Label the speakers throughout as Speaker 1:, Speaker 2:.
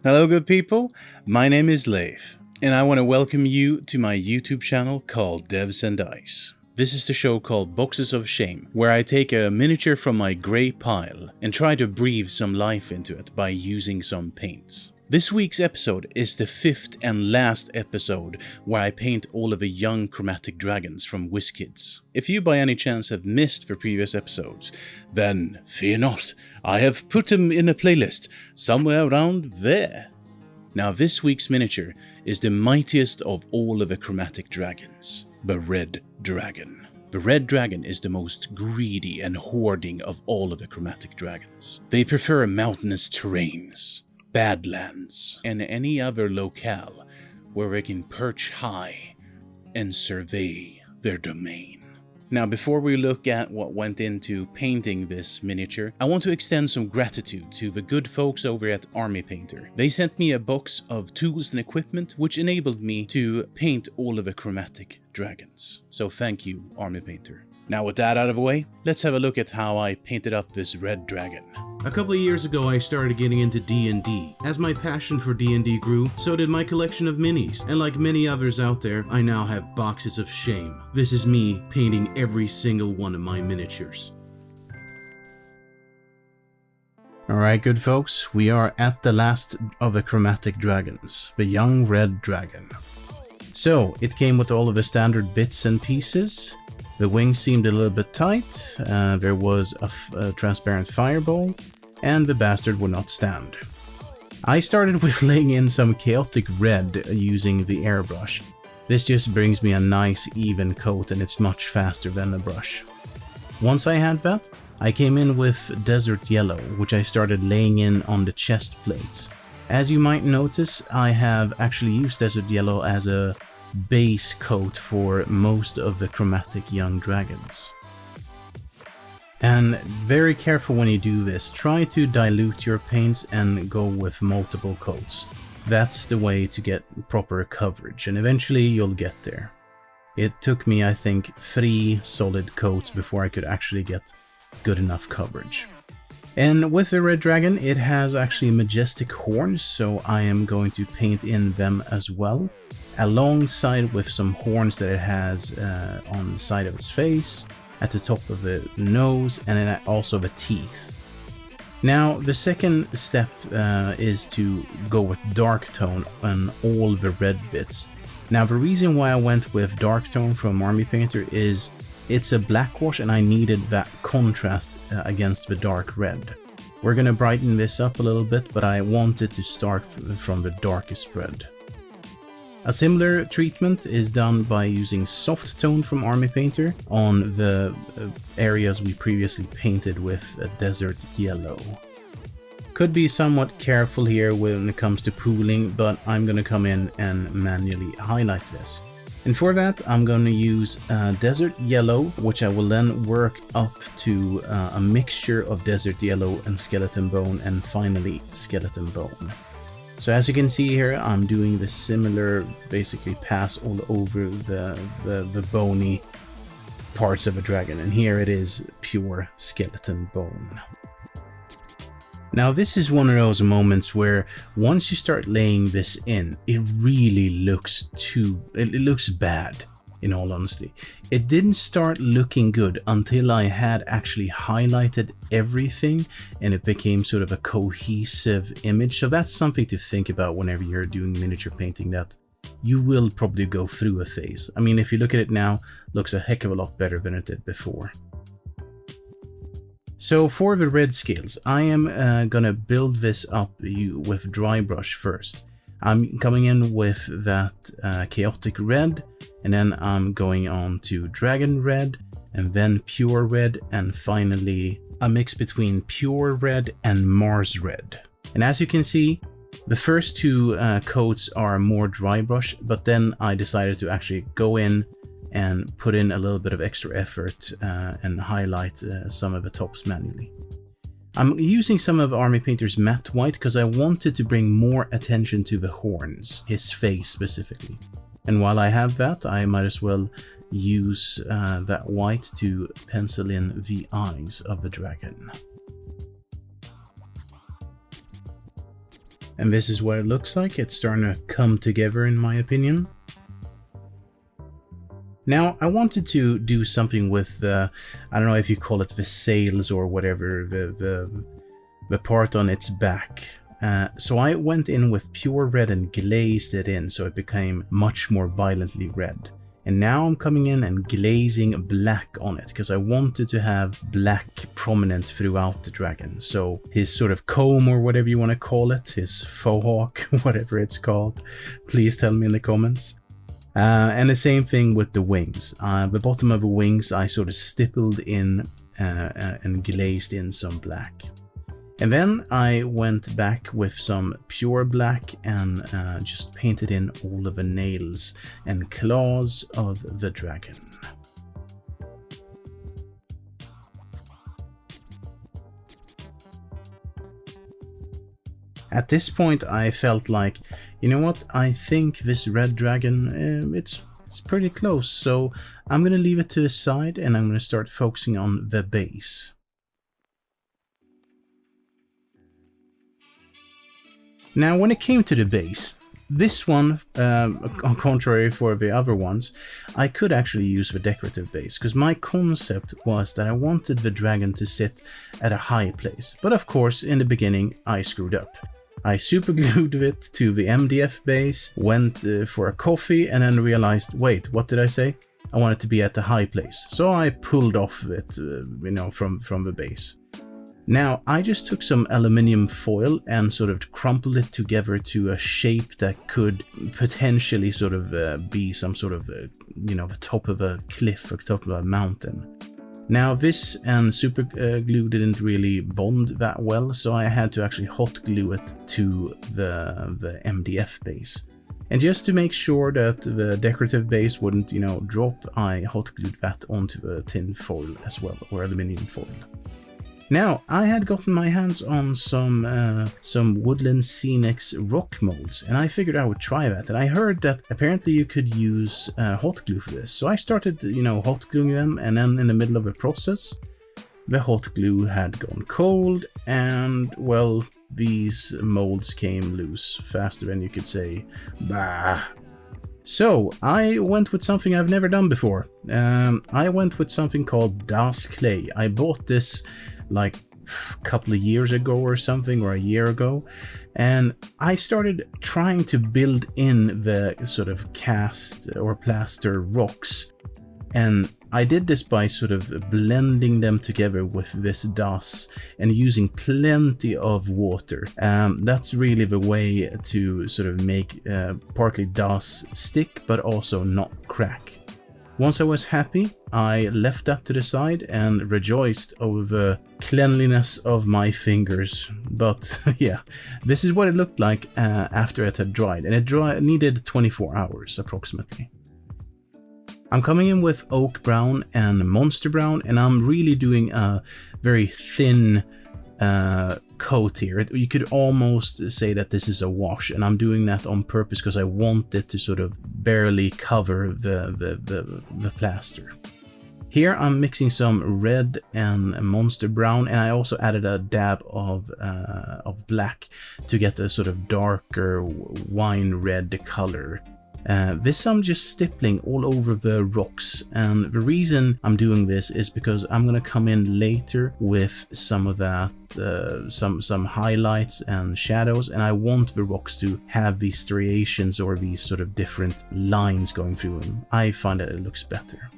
Speaker 1: Hello good people, my name is Leif, and I want to welcome you to my YouTube channel called Devs and Dice. This is the show called Boxes of Shame, where I take a miniature from my grey pile and try to breathe some life into it by using some paints. This week's episode is the fifth and last episode where I paint all of the young chromatic dragons from Wizkids. If you by any chance have missed the previous episodes, then fear not, I have put them in a playlist somewhere around there. Now this week's miniature is the mightiest of all of the chromatic dragons, the Red Dragon. The Red Dragon is the most greedy and hoarding of all of the chromatic dragons. They prefer mountainous terrains, badlands, and any other locale where they can perch high and survey their domain. Now, before we look at what went into painting this miniature, I want to extend some gratitude to the good folks over at Army Painter. They sent me a box of tools and equipment which enabled me to paint all of the chromatic dragons. So thank you, Army Painter. Now with that out of the way, let's have a look at how I painted up this red dragon.
Speaker 2: A couple of years ago I started getting into D&D. As my passion for D&D grew, so did my collection of minis, and like many others out there, I now have boxes of shame. This is me painting every single one of my miniatures. Alright good folks, we are at the last of the chromatic dragons, the Young Red Dragon. So, it came with all of the standard bits and pieces. The wings seemed a little bit tight, there was a transparent fireball, and the bastard would not stand. I started with laying in some chaotic red using the airbrush. This just brings me a nice even coat and it's much faster than a brush. Once I had that, I came in with desert yellow, which I started laying in on the chest plates. As you might notice, I have actually used desert yellow as a base coat for most of the chromatic young dragons. And very careful when you do this, try to dilute your paints and go with multiple coats. That's the way to get proper coverage, and eventually you'll get there. It took me, I think, 3 solid coats before I could actually get good enough coverage. And with the Red Dragon, it has actually majestic horns, so I am going to paint in them as well, alongside with some horns that it has on the side of its face, at the top of the nose, and then also the teeth. Now, the second step is to go with dark tone on all the red bits. Now, the reason why I went with dark tone from Army Painter is it's a black wash and I needed that contrast against the dark red. We're gonna brighten this up a little bit, but I wanted to start from the darkest red. A similar treatment is done by using soft tone from Army Painter on the areas we previously painted with a desert yellow. Could be somewhat careful here when it comes to pooling, but I'm gonna come in and manually highlight this. And for that, I'm going to use desert yellow, which I will then work up to a mixture of desert yellow and skeleton bone, and finally skeleton bone. So as you can see here, I'm doing the similar, basically pass all over the bony parts of a dragon, and here it is pure skeleton bone. Now this is one of those moments where once you start laying this in, it really looks it looks bad, in all honesty. It didn't start looking good until I had actually highlighted everything and it became sort of a cohesive image. So that's something to think about whenever you're doing miniature painting, that you will probably go through a phase. I mean, if you look at it now, it looks a heck of a lot better than it did before. So for the red scales, I am gonna build this up with dry brush first. I'm coming in with that chaotic red, and then I'm going on to dragon red, and then pure red, and finally a mix between pure red and Mars red. And as you can see, the first 2 coats are more dry brush, but then I decided to actually go in and put in a little bit of extra effort and highlight some of the tops manually. I'm using some of Army Painter's matte white because I wanted to bring more attention to the horns, his face specifically. And while I have that, I might as well use that white to pencil in the eyes of the dragon. And this is what it looks like. It's starting to come together in my opinion. Now, I wanted to do something with I don't know if you call it the sails or whatever, the part on its back. So I went in with pure red and glazed it in so it became much more violently red. And now I'm coming in and glazing black on it because I wanted to have black prominent throughout the dragon. So his sort of comb or whatever you want to call it, his faux hawk, whatever it's called, please tell me in the comments. And the same thing with the wings. The bottom of the wings I sort of stippled in and glazed in some black. And then I went back with some pure black and just painted in all of the nails and claws of the dragon. At this point I felt like, you know what, I think this red dragon, it's pretty close, so I'm gonna leave it to the side and I'm gonna start focusing on the base. Now, when it came to the base, this one, on contrary for the other ones, I could actually use the decorative base, because my concept was that I wanted the dragon to sit at a high place. But of course, in the beginning, I screwed up. I superglued it to the MDF base, went for a coffee, and then realized, wait, what did I say? I want it to be at the high place. So I pulled off it, from the base. Now, I just took some aluminium foil and sort of crumpled it together to a shape that could potentially sort of be some sort of, the top of a cliff or top of a mountain. Now, this and super glue didn't really bond that well, so I had to actually hot glue it to the MDF base. And just to make sure that the decorative base wouldn't, drop, I hot glued that onto the tin foil as well, or aluminium foil. Now, I had gotten my hands on some Woodland Scenics rock molds, and I figured I would try that. And I heard that apparently you could use hot glue for this. So I started, hot gluing them, and then in the middle of the process, the hot glue had gone cold, and, well, these molds came loose faster than you could say, bah. So, I went with something I've never done before. I went with something called Das Clay. I bought this like a couple of years ago or something, or a year ago, and I started trying to build in the sort of cast or plaster rocks, and I did this by sort of blending them together with this DAS and using plenty of water. That's really the way to sort of make partly DAS stick but also not crack. Once I was happy, I left that to the side and rejoiced over the cleanliness of my fingers. But yeah, this is what it looked like after it had dried, and it needed 24 hours approximately. I'm coming in with Oak Brown and Monster Brown, and I'm really doing a very thin coat here. You could almost say that this is a wash, and I'm doing that on purpose because I want it to sort of barely cover the plaster. Here I'm mixing some red and Monster Brown, and I also added a dab of black to get a sort of darker wine red color. This I'm just stippling all over the rocks, and the reason I'm doing this is because I'm gonna come in later with some of that, some highlights and shadows, and I want the rocks to have these striations or these sort of different lines going through them. I find that it looks better.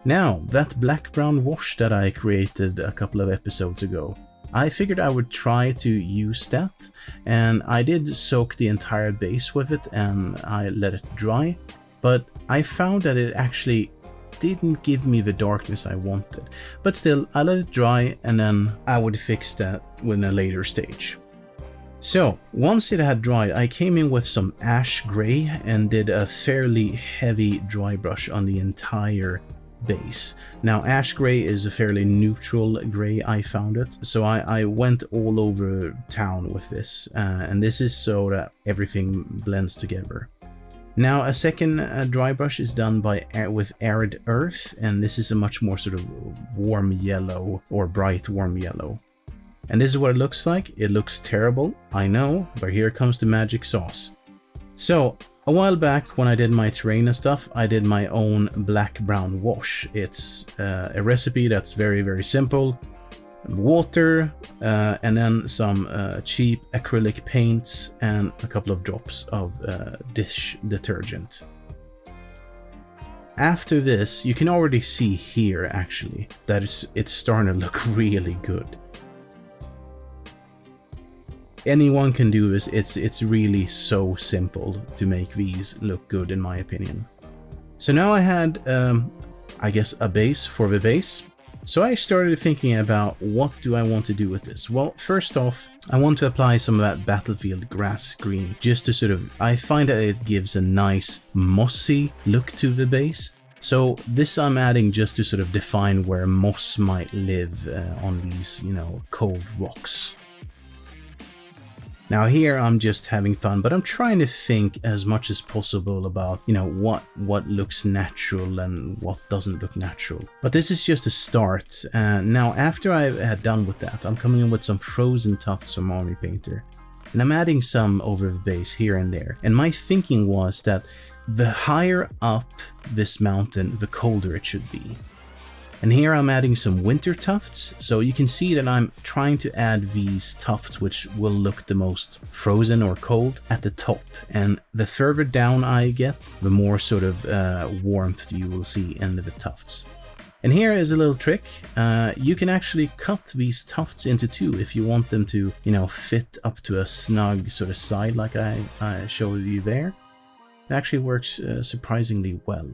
Speaker 2: Now, that black-brown wash that I created a couple of episodes ago, I figured I would try to use that, and I did soak the entire base with it and I let it dry, but I found that it actually didn't give me the darkness I wanted. But still, I let it dry and then I would fix that in a later stage. So, once it had dried, I came in with some ash gray and did a fairly heavy dry brush on the entire base. Now, ash gray is a fairly neutral gray, I found it, so I went all over town with this, and this is so that everything blends together. Now a second dry brush is done with arid earth, and this is a much more sort of warm yellow or bright warm yellow. And this is what it looks like. It looks terrible, I know, but here comes the magic sauce. So a while back when I did my terrain and stuff, I did my own black-brown wash. It's a recipe that's very, very simple. Water, and then some cheap acrylic paints and a couple of drops of dish detergent. After this, you can already see here actually that it's starting to look really good. Anyone can do this. It's really so simple to make these look good in my opinion. So now I had I guess a base for the base. So I started thinking about what do I want to do with this. Well, first off, I want to apply some of that battlefield grass green just to sort of, I find that it gives a nice mossy look to the base. So this I'm adding just to sort of define where moss might live on these, you know, cold rocks. Now here I'm just having fun, but I'm trying to think as much as possible about, you know, what looks natural and what doesn't look natural. But this is just a start. Now after I had done with that, I'm coming in with some frozen tufts from Army Painter. And I'm adding some over the base here and there. And my thinking was that the higher up this mountain, the colder it should be. And here I'm adding some winter tufts, so you can see that I'm trying to add these tufts which will look the most frozen or cold at the top. And the further down I get, the more sort of warmth you will see in the tufts. And here is a little trick. You can actually cut these tufts into two if you want them to, you know, fit up to a snug sort of side like I showed you there. It actually works surprisingly well.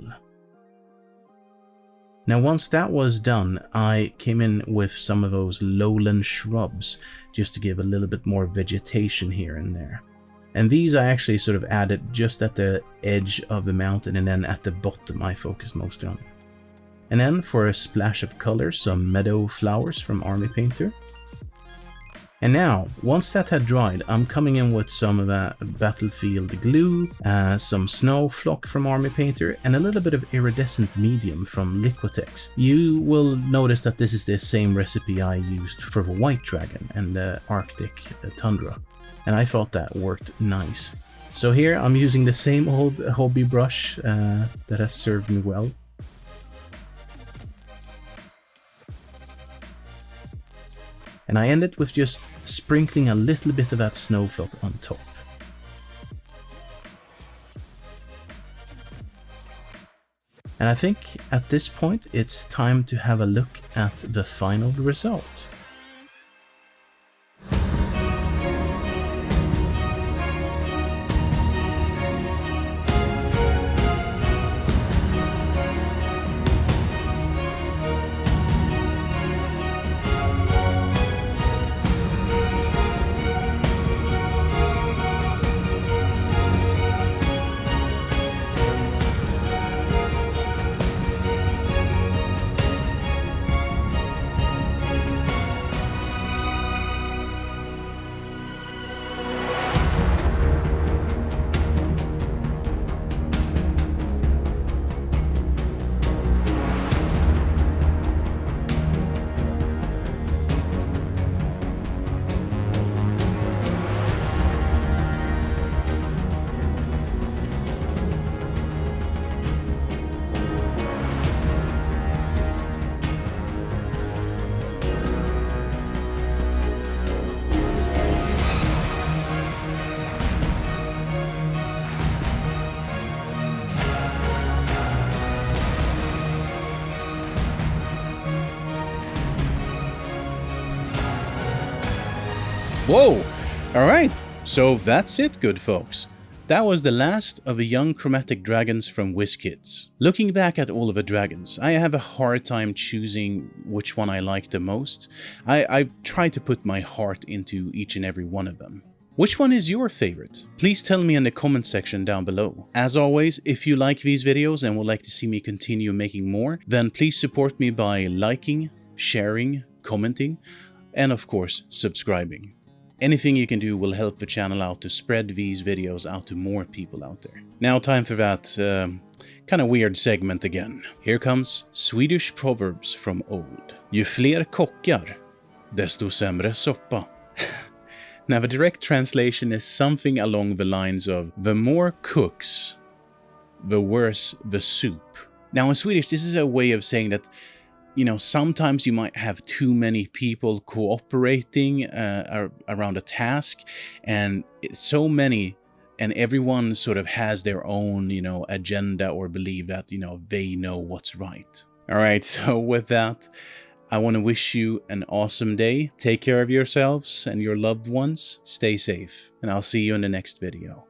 Speaker 2: Now once that was done, I came in with some of those lowland shrubs just to give a little bit more vegetation here and there. And these I actually sort of added just at the edge of the mountain, and then at the bottom I focused mostly on. And then for a splash of color, some meadow flowers from Army Painter. And now, once that had dried, I'm coming in with some of that battlefield glue, some snow flock from Army Painter, and a little bit of iridescent medium from Liquitex. You will notice that this is the same recipe I used for the white dragon and the Arctic tundra, and I thought that worked nice. So here I'm using the same old hobby brush that has served me well. And I ended with just sprinkling a little bit of that snowflock on top. And I think at this point it's time to have a look at the final result.
Speaker 1: Whoa! Alright, so that's it, good folks. That was the last of the young chromatic dragons from Wizkids. Looking back at all of the dragons, I have a hard time choosing which one I like the most. I try to put my heart into each and every one of them. Which one is your favorite? Please tell me in the comment section down below. As always, if you like these videos and would like to see me continue making more, then please support me by liking, sharing, commenting, and of course, subscribing. Anything you can do will help the channel out to spread these videos out to more people out there. Now time for that kind of weird segment again. Here comes Swedish proverbs from old. Ju fler kockar, desto sämre soppa. Now the direct translation is something along the lines of the more cooks, the worse the soup. Now in Swedish, this is a way of saying that, you know, sometimes you might have too many people cooperating around a task, and it's so many, and everyone sort of has their own, you know, agenda or believe that, you know, they know what's right. All right, so with that, I want to wish you an awesome day. Take care of yourselves and your loved ones. Stay safe, and I'll see you in the next video.